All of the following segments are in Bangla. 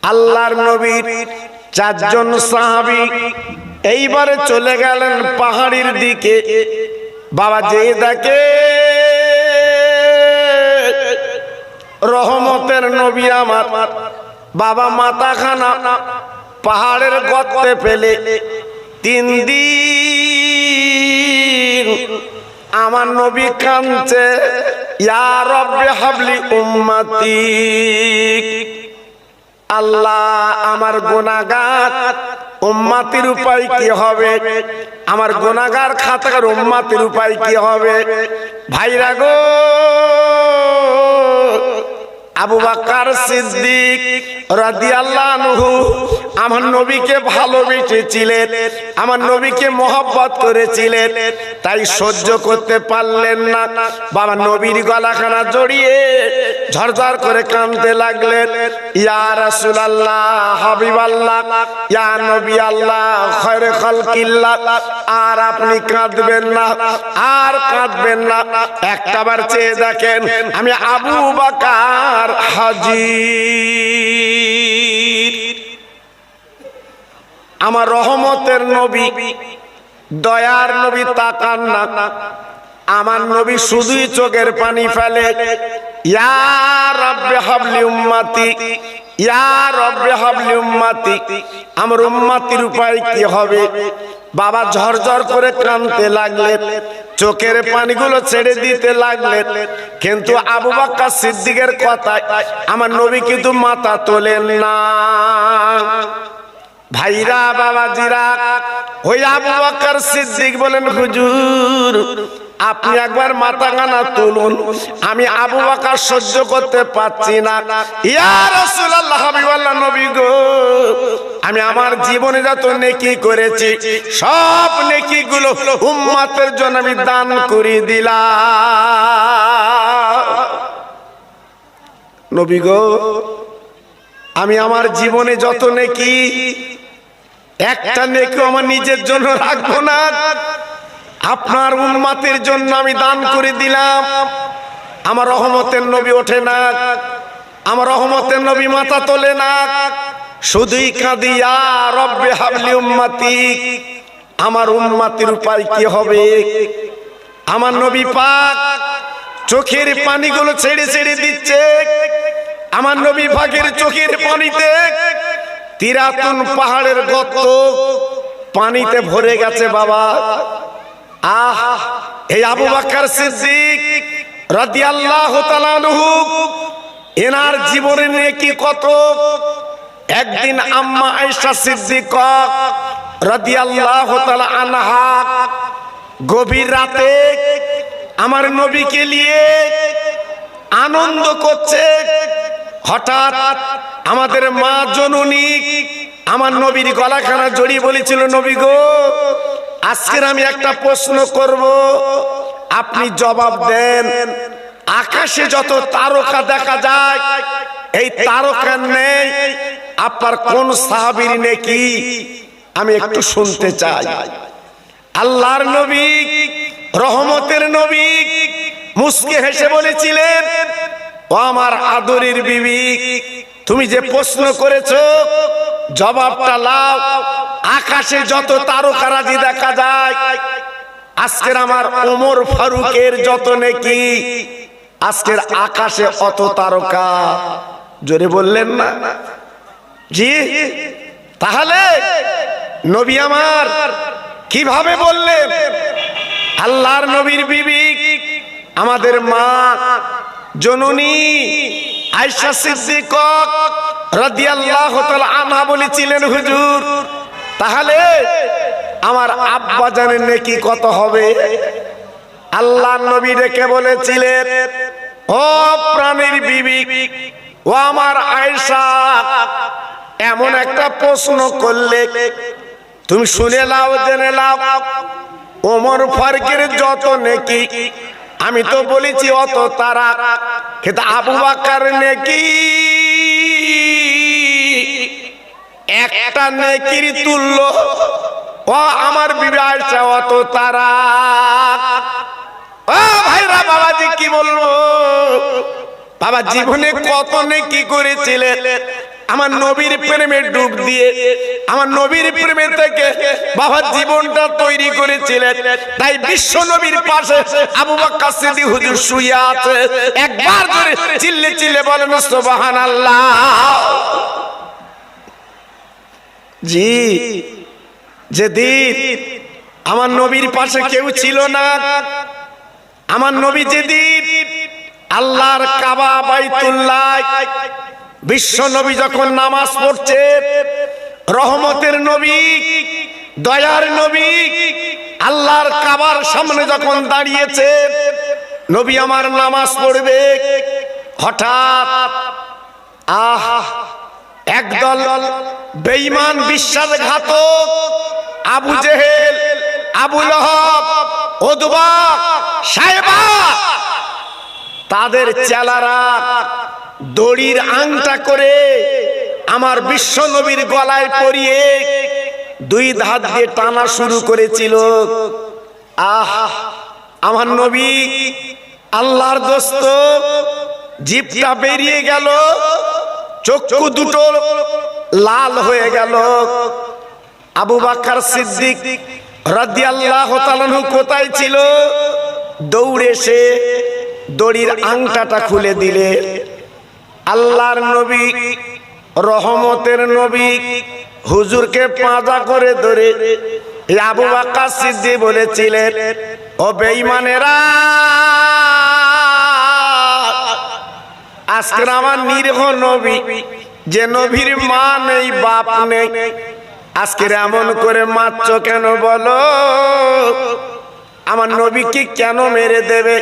আল্লাহর নবীর চারজন সাহাবী এইবারে চলে গেলেন পাহাড়ের দিকে। বাবা যে দেখে রহমতের নবী আমার বাবা মাথাখানা পাহাড়ের গর্তে ফেলে 3 দিন আমার নবী কাঁদছে, ইয়া রব্বি হাবলি উম্মতি। আল্লাহ আমার গুনাহগার উম্মতির উপায় কি হবে? আমার গুনাহগার খাতার উম্মতির উপায় কি হবে? ভাইরা গো, আবু বকর সিদ্দিক রাদিয়াল্লাহু আনহু আমার নবীকে ভালোবেসেছিলেন, আমার নবীকে মহব্বত করেছিলেন, তাই সহ্য করতে পারলেন না। বাবা নবীর গলাখানা জড়িয়ে ঝরঝর করে কাঁদতে লাগলেন, ইয়া রাসূলুল্লাহ, হাবিবাল্লাহ, ইয়া নবী আল্লাহ, খয়রে খালকিল্লাহ, আর আপনি কাঁদবেন না, আর কাঁদবেন না। একটাবার চেয়ে দেখেন আমি আবু বকর হাজির। আমার রহমতের নবী, দয়ার নবী তাকান না, আমার নবী শুধুই চোখের পানি ফেলে, ইয়া রব্বি হাবলি উম্মতি, ইয়া রব্বি হাবলি উম্মতি। আমার উম্মতির উপায় কি হবে? বাবা ঝরঝর করে কাঁদতে লাগলেন, চোখের পানিগুলো ছেড়ে দিতে লাগলেন। কিন্তু আবু বকর সিদ্দিকের কথায় আমার নবী কিন্তু মাথা তোলেন না। ভাইরা বাবাজিরা, ওই আবু বকর সিদ্দিক বলেন, হুজুর আপনি একবার মাথাখানা তুলুন, আমি আবু বকর সহ্য করতে পারছি না। ইয়া রাসূলুল্লাহ, হাবিবাল্লাহ নবী গো, আমি আমার জীবনে যত নেকি করেছি সব নেকিগুলো উম্মতের জন্য আমি দান করে দিলাম। নবী গো, আমি আমার জীবনে যত নেকি, একটা নেকি আমার নিজের জন্য রাখবো না, আপনার উম্মতের জন্য আমি দান করে দিলাম। আমার রহমতের নবী ওঠে না, আমার রহমতের নবী মাথা তোলে না, শুধুই কাঁদি, ইয়া রব্বি হাবলি উম্মতি। আমার উম্মতির উপায় কি হবে? আমার নবী পাক চোখের পানিগুলো ছেড়ে ছেড়ে দিচ্ছে। আমার নবী পাকের চোখের পানিতে তিরাতুন পাহাড়ের গর্ত পানিতে ভরে গেছে। বাবা আহ, এই আবু বকর সিদ্দিক রাদিয়াল্লাহু তাআলা আনহু, এনার জীবনে নেকি কত। একদিন আম্মা আয়েশা সিদ্দিকা রাদিয়াল্লাহু তাআলা আনহা গভীর রাতে আমার নবীকে নিয়ে আনন্দ করছে। হঠাৎ আমাদের মা জননী আমার নবীর গলাখানা জড়িয়ে বলেছিল, নবী গো, আজকের আমি একটা প্রশ্ন করব, আপনি জবাব দেন। আকাশে যত তারকা দেখা যায়, এই তারকা নেই আপনার কোন সাহাবীর নেকি আমি একটু শুনতে চাই। আল্লাহর নবী, রহমতের নবী মুস্কি হেসে বলেছিলেন, ও আমার আদরের বিবি, তুমি যে প্রশ্ন করেছো জবাবটা লাও। আকাশে যত তারকারাজি দেখা যায়, আজকের আমার ওমর ফারুকের যত নেকি, আজকের আকাশে অত তারকা। জোরে বললেন না? জি। তাহলে নবী আমার কিভাবে বললেন? আল্লাহর নবীর বিবি আমাদের মা জননী আয়েশা সিদ্দিকা রাদিয়াল্লাহু তাআলা আনহা বলেছিলেন, হুজুর তাহলে আমার আব্বা জানের নেকি কত হবে? আল্লাহর নবী ডেকে বলেছিলেন, ও প্রাণের বিবি, ও আমার আয়েশা, এমন একটা প্রশ্ন করলে তুমি শুনে নাও, জেনে নাও। ওমর ফারুকের যত নেকি আমি তো বলেছি অত তারা, কিন্তু আবু বকর নেকি একটা নেকির তুল্য। ও আমার বিবি আয়েশা অত তারা। ও ভাইরা বাবাজি, কি বলবো? বাবা জীবনে কত নেকি করেছিলেন আমার নবীর প্রেমে ডুব দিয়ে আমার নবীর প্রেমে থেকে বাবা জীবনটা তৈরি করেছিলেন। তাই বিশ্ব নবীর পাশে আবু বকর সিদ্দিক হুজুর শুয়ে আছে। একবার জোরে চিল্লে চিল্লে বলেন সুবহানাল্লাহ। জি, যেদিন আমার নবীর পাশে কেউ ছিল না, আমার নবী যেদিন আল্লাহর কাবা বাইতুল্লাহ বিশ্ব নবী যখন নামাজ পড়ছে, রহমতের নবী দয়ার নবী আল্লাহর কাবার সামনে যখন দাঁড়িয়েছে, নবী আমার নামাজ পড়বে, হঠাৎ একদল বেঈমান বিশ্বাসঘাতক আবু জেহেল, আবু লহব, উতবা, সাইবা তাদের চেলারা দড়ির আংটা করে আমার বিশ্ব নবীর গলায় পরিয়ে দুই ধার দিয়ে টানা শুরু করেছিল। আমার নবী আল্লাহর দোস্ত, জিভটা বেরিয়ে গেল, চক্ষু দুটো লাল হয়ে গেল। আবু বকর সিদ্দিক রাদিয়াল্লাহু তাআলা কোথায় ছিল? দৌড়ে এসে দড়ির আংটাটা খুলে দিলে। আল্লাহর নবী রহমতের নবী হুজুরকে পাঁজা করে ধরে আবু বকর সিদ্দিক বলেছিলেন, ও বেঈমানেরা, আজকে আমার নিরীহ নবী, যে নবীর মা নেই বাপ নেই, আজকে এমন করে মারছো কেন বলো? আমার নবীকে কেন মেরে দেবে?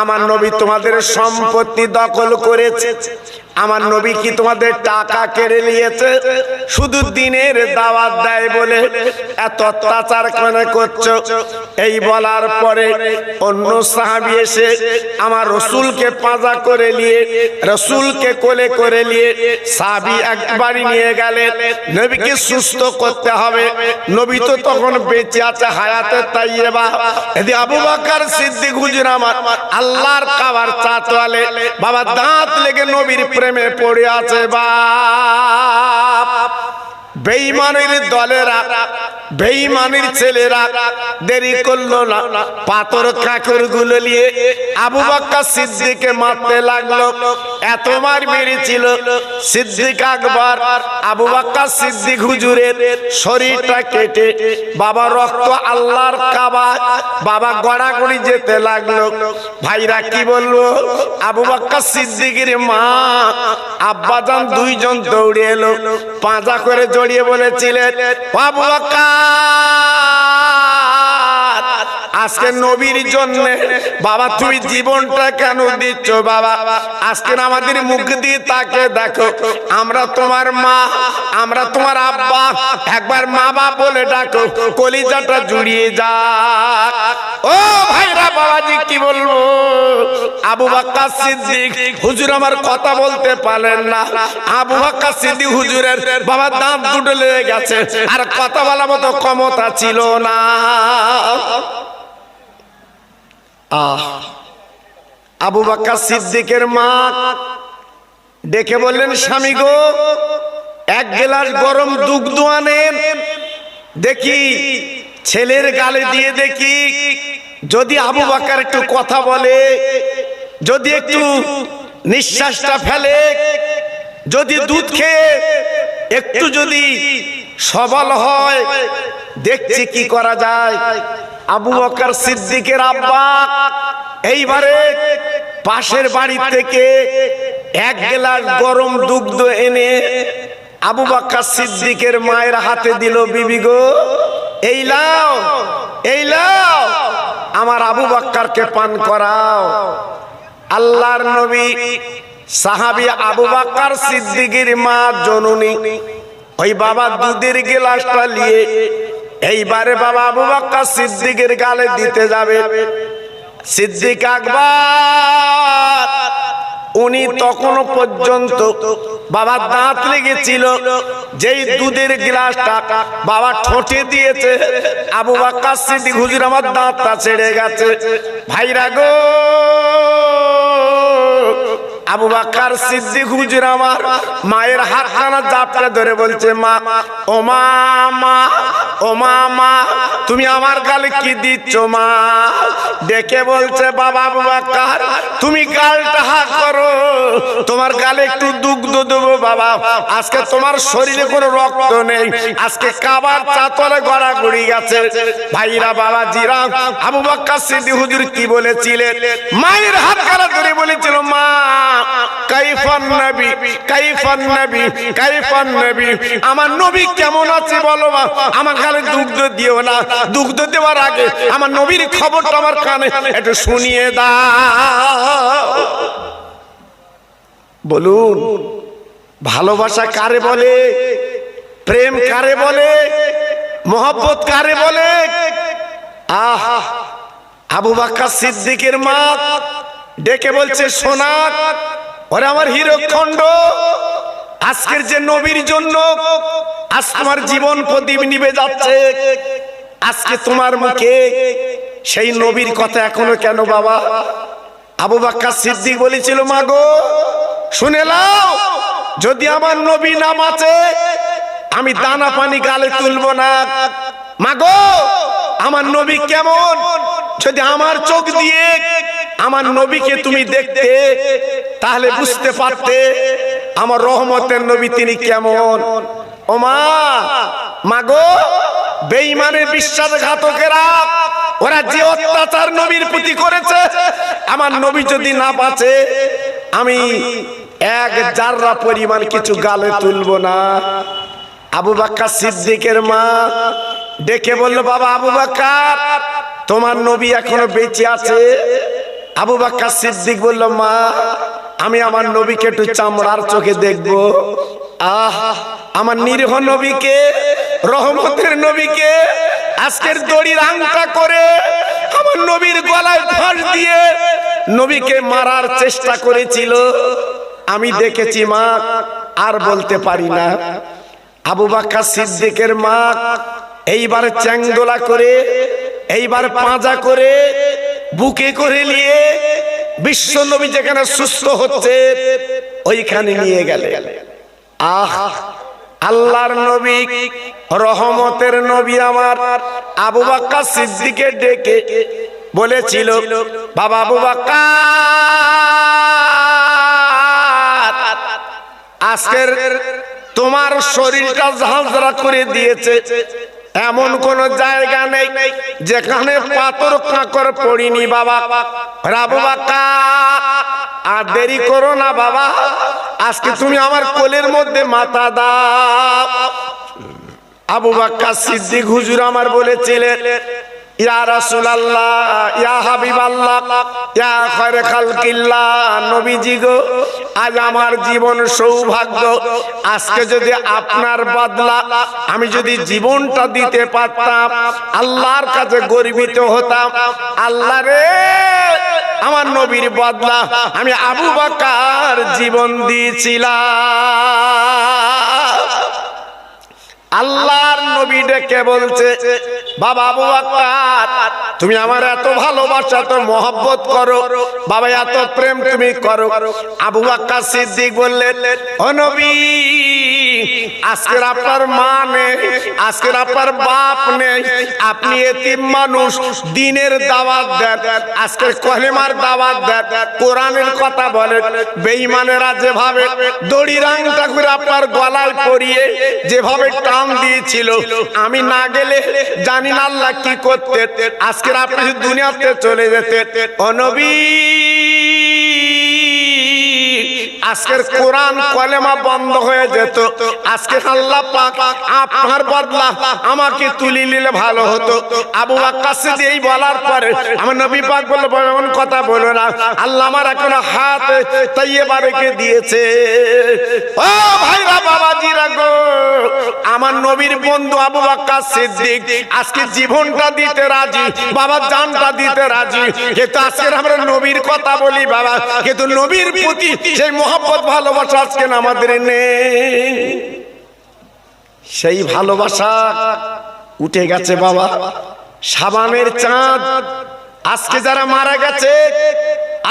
আমার নবী তোমাদের সম্পত্তি দখল করেছে, আমার নবী কি তোমাদের টাকা কেড়ে নিয়েছে? শুধু দিনের দাওয়াত দেয় বলে এত অত্যাচার কেন করছো? এই বলার পরে অন্য সাহাবী এসে আমার রসুলকে পাঁজা করে নিয়ে, রসুলকে কোলে করে নিয়ে সাহাবী একবারই নিয়ে গেলেন। নবীকে সুস্থ করতে হবে, নবী তো তখন বেঁচে আছে, হায়াতে তাইয়্যিবা। এদি আবু বকর সিদ্দিক হুজুর আমার আল্লাহর কাবার চাতওয়ালে বাবা, দাঁত লেগে নবীর প্রেমে পড়ে আছে। বাপ, বেঈমানের দলেরা, বেঈমানের ছেলেরা দেরি করলো না, পাথর কাকর গুলো নিয়ে আবু বকর সিদ্দিককে মারতে লাগলো। এত মার মেরেছিল সিদ্দিক আকবর আবু বকর সিদ্দিক হুজুরের শরীরটা কেটে বাবা রক্ত আল্লাহর কাবা বাবা গড়াগড়ি যেতে লাগলো। ভাইরা কি বলবো, আবু বকর সিদ্দিকের মা আব্বাজান দুইজন দৌড়ে এলো, পাঁজা করে জড়িয়ে বলেছিলেন, আবু বকর, আজকে নবীর জন্য বাবা তুমি জীবনটা কেন দিচ্ছ? বাবা আজকে আমাদের মুখ দিয়ে তাকে দেখো, আমরা তোমার মা, আমরা তোমার আব্বা, একবার মা বাপ বলে ডাকো, কলিজাটা জুড়িয়ে যাক। ও ভাইরা, বাবাজি কি বলবো, আবু বকর সিদ্দিক হুজুর আমার কথা বলতে পারলেন না। আবু বকর সিদ্দিক হুজুরের বাবা দাঁত দুটো লেগে গেছে, আর কথা বলার মতো ক্ষমতা ছিল না। আবু বকর সিদ্দিকের মা ডেকে বললেন, স্বামী গো, এক গ্লাস গরম দুধ আনেন, দেখি ছেলের গালে দিয়ে দেখি, যদি আবু বকর একটু কথা বলে, যদি একটু নিঃশ্বাসটা ফেলে, যদি দুধ খেয়ে একটু যদি সবল হয়, দেখছি কি করা যায়। আবু বকর সিদ্দিকের আব্বা এইবারে পাশের বাড়ি থেকে এক গ্লাস গরম দুধ এনে আবু বকর সিদ্দিকের মায়ের হাতে দিল, বিবি গো, এই লাও, এই লাও, আমার আবু বকরকে পান করাও। আল্লাহর নবী সাহাবী আবু বকর সিদ্দিকের মা জননী ওই বাবা দুধের গ্লাসটা নিয়ে এইবারে বাবা আবু বকর সিদ্দিকের গালে দিতে যাবে। সিদ্দিক আকবর উনি তখনও পর্যন্ত বাবার দাঁত লেগেছিল, যেই দুধের গ্লাসটা বাবা ঠোঁটে দিয়েছে, আবু বকর সিদ্দিক হুজুর আমার দাঁতটা ছেড়ে গেছে। ভাইরা গো, আবু বকর সিদ্দিক হুজুর আমার মায়ের হাতখানা জাপটে ধরে বলছে, মা, ও মা, মা, ও মা, মা, তুমি আমার গালে কি দিচ্ছ মা? ডেকে বলছে, বাবা আবু বকর, তুমি গালটা হা করো, তোমার গালে একটু দুগ্ধ দেবো বাবা। আজকে তোমার শরীরে কোনো রক্ত নেই, আজকে কাবার চাতলে গড়াগড়ি গেছে। ভাইরা, বাবা জিরা, আবু বকর সিদ্দিক হুজুর কি বলেছিলেন? মায়ের হাতখানা ধরে বলেছিল, মা, কাইফান নবী, কাইফান নবী, কাইফান নবী, আমার নবী কেমন আছে বলো মা, আমার গালে দুগ্ধ দিও না, দুগ্ধ দেওয়ার আগে আমার নবীর খবরটা আমার কানে একটু শুনিয়ে দাও। বলুন, ভালোবাসা কারে বলে? প্রেম কারে বলে? মোহব্বত কারে বলে? আহ, আবু বকর সিদ্দিকের মা ডেকে বলছে, সোনা, ওরে আমার হীরকখণ্ড, আজকের যে নবীর জন্য আজ তোমার জীবন প্রদীপ নিভে যাচ্ছে, আজকে তোমার মুখে সেই নবীর কথা এখনো কেন বাবা? আবু বকর সিদ্দিক বলেছিল, মা গো, শুনে নাও, যদি আমার নবী না বাঁচে আমি দানা পানি গালে তুলবো না। মা গো, আমার নবী কেমন, যদি আমার চোখ দিয়ে আমার নবীকে তুমি দেখতে তাহলে বুঝতে পারতে আমার রহমতের নবী তিনি কেমন। ও মা, মা গো, বেঈমানের বিশ্বাসঘাতকেরা ওরা যে অত্যাচার নবীর প্রতি করেছে, আমার নবী যদি না বাঁচে আমি এক জাররা পরিমাণ কিছু গালে তুলবো না। আবু বকর সিদ্দিকের মা ডেকে বলল, বাবা আবু বকর, তোমার নবী এখনো বেঁচে আছে? আবু বকর সিদ্দিক বলল, মা, আমি আমার নবীকে একটু চামড়ার চোখে দেখবো। আহ, আমার নিরীহ নবীকে, রহমতের নবীকে আজকের দড়ির আংটা করে আমার নবীর গলায় ফাঁস দিয়ে নবীকে মারার চেষ্টা করেছিল, আমি দেখেছি মা, আর বলতে পারি না। আবু বকর সিদ্দিকের মা এইবার চ্যাংদোলা করে, এইবার পাঁজা করে, বুকে করে নিয়ে বিশ্ব নবী যেখানে সুস্থ হচ্ছে ওইখানে নিয়ে গেলে। আহ, আল্লাহর নবী, রহমতের নবী আমার আবু বকর সিদ্দিককে ডেকে বলেছিল, বাবা আবু বকর, আজকের তোমার শরীরটা ঝাঁঝরা করে দিয়েছে, এমন কোন জায়গা নেই যেখানে পাথর কাঁকর পড়িনি বাবা। আবু বকর, আর দেরি করো না বাবা, আজকে তুমি আমার কোলের মধ্যে মাথা দাও। আবু বকর সিদ্দিক হুজুর আমার বলেছিলেন, ইয়া রাসূলুল্লাহ, ইয়া হাবিবাল্লাহ, ইয়া খায়রে খালকিল্লাহ, নবীজি গো, আজ আমার জীবন সৌভাগ্য, আজকে যদি আপনার বদলা আমি যদি জীবনটা দিতে পারতাম আল্লাহর কাছে গর্বিত হতাম। আল্লাহ রে, আমার নবীর বদলা আমি আবু বকর জীবন দিয়েছিলাম। আল্লাহর নবী ডেকে বলছে, বাবা আবু বকর, তুমি আমার এত ভালোবাসা, এত মহব্বত করো বাবা, এত প্রেম তুমি করো। আবু বকর সিদ্দিক বললেন, ও নবী, আজকের আপনার মা নেই, আজকের আপনার বাপ নেই, আপনি এতিম মানুষ, দ্বীনের দাওয়াত দেন, আজকের কলেমার দাওয়াত দেন, কোরআনের কথা বলেন। বেঈমানেরা যেভাবে দড়ির আংটা করে আপনার গলায় পরিয়ে যেভাবে টান দিয়েছিল, আমি না গেলে জানি না আল্লাহ কি করতে, আজকের আপনি দুনিয়াতে চলে যেতেন। ও নবী, আজকের কোরআন কলেমা বন্ধ হয়ে যেত, আজকে আল্লাহ পাক আপনার বদলা আমাকে তুলে নিলে ভালো হতো। আবু বকর সিদ্দিক এই বলার পরে আমার নবী পাক বলল, এমন কথা বলো না, আল্লাহ আমার এখন হাত তাইয়্যিবা রেখে দিয়েছে। ও ভাইরা, বাবাজিরা গো, আমার নবীর বন্ধু আবু বকর সিদ্দিক আজকে জীবনটা দিতে রাজি বাবা, জানটা দিতে রাজি, কিন্তু আজকে আমরা নবীর কথা বলি বাবা, কিন্তু নবীর প্রতি সেই মহব্বত ভালোবাসা আজকে আমাদের নেই। সেই ভালোবাসা উঠে গেছে বাবা। শাবানের চাঁদ আজকে যারা মারা গেছে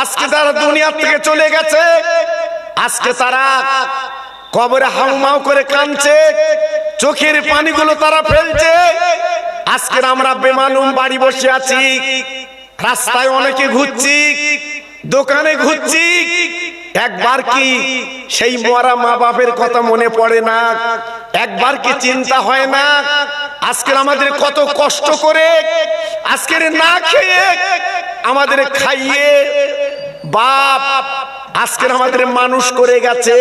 আজকে তারা দুনিয়া থেকে চলে গেছে, আজকে তারা কবরে হাউমাউ করে কাঁদছে, চোখের পানিগুলো তারা ফেলছে। আজকে আমরা বেমালুম বাড়ি বসে আছি, রাস্তায় অনেকে ঘুরছি, দোকানে ঘুরছি, একবার কি সেই মরা মা বাপের কথা মনে পড়ে না? একবার কি চিন্তা হয় না আজকের আমাদের কত কষ্ট করে আজকের না খেয়ে আমাদের খাইয়ে বাপ আজকের আমাদের মানুষ করে গেছে,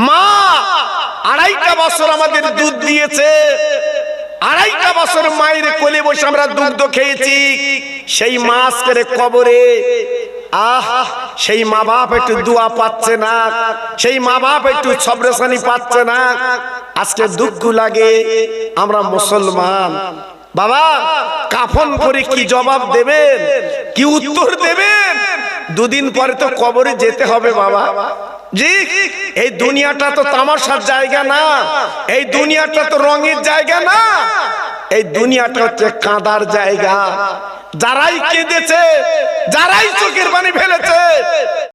মা 2.5 বছর আমাদের দুধ দিয়েছে, 2.5 বছর মায়ের কোলে বসে আমরা দুধ খেয়েছি, সেই মা আজকের কবরে। সেই মা বাপ একটু দোয়া পাচ্ছে না, সেই মা বাপ একটু সবরেশানি পাচ্ছে না, আজকে দুঃখ লাগে। আমরা মুসলমান বাবা, কাফন করে কি জবাব দেবেন, কি উত্তর দেবেন? দুদিন পরে তো কবরে যেতে হবে বাবা জি। এই দুনিয়াটা তো তামাশার জায়গা না, এই দুনিয়াটা তো রঙের জায়গা না, এই দুনিয়াটা হচ্ছে কাঁদার জায়গা। যারাই কেঁদেছে, যারাই চোখের পানি ফেলেছে,